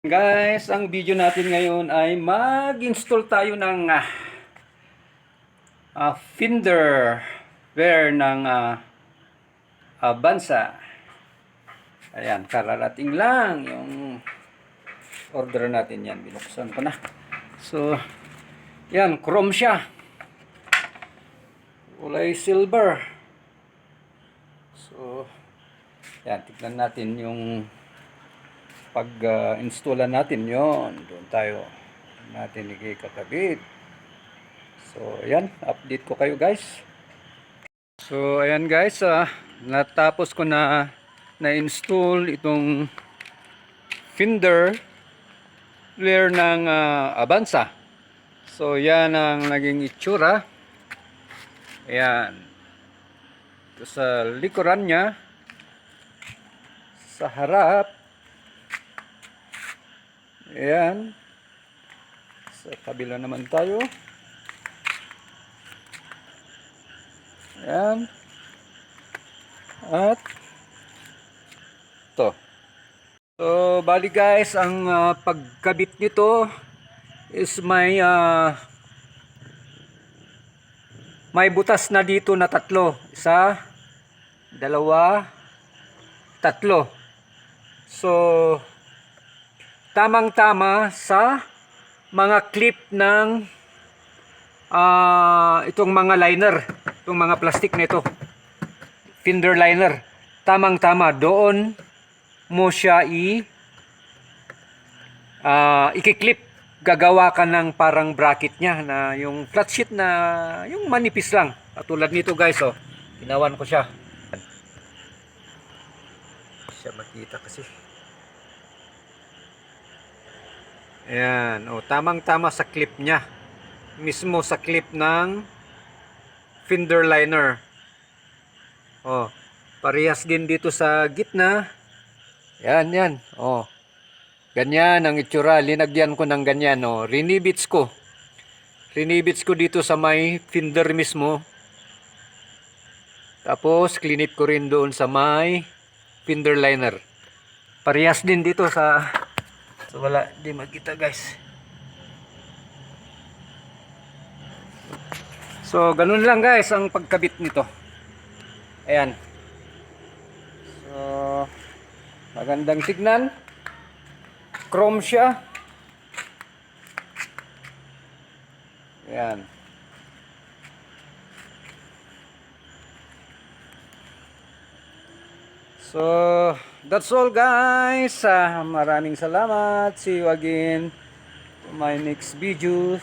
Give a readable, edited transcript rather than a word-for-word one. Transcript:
Guys, ang video natin ngayon ay mag-install tayo ng Finderware ng Avanza. Ayan, kararating lang yung order natin yan. Binuksan ko na. So, yan, chrome siya. Kulay silver. So, yan, tignan natin yung pag-installan natin yon, doon tayo natin ikakabit. So ayan, update ko kayo guys. So ayan guys, natapos ko na install itong Finderware ng Avanza. So yan ang naging itsura. Ayan, ito sa likuran nya, sa harap. Ayan. Sa kabila naman tayo. Ayan. At ito. So, bali guys, ang pagkabit nito is may butas na dito na tatlo. Isa, dalawa, tatlo. So, tamang-tama sa mga clip ng itong mga liner, itong mga plastic na ito, Finder liner. Tamang-tama, doon mo siya i-clip. Gagawa ka ng parang bracket niya na yung flat sheet na yung manipis lang. Katulad nito guys, oh. Ginawan ko siya. Siya makita kasi. Ayan, o tamang-tama sa clip niya. Mismo sa clip ng Finder liner. O, parehas din dito sa gitna. Yan. O, ganyan ang itsura. Linagyan ko ng ganyan. O, rinibits ko. Rinibits ko dito sa may Finder mismo. Tapos, clinip ko rin doon sa may Finder liner. Parehas din dito sa... So wala, di magkita guys. So ganun lang guys ang pagkabit nito. Ayan. So magandang tignan. Chrome siya. Ayan. So, that's all guys. Maraming salamat. See you again to my next video.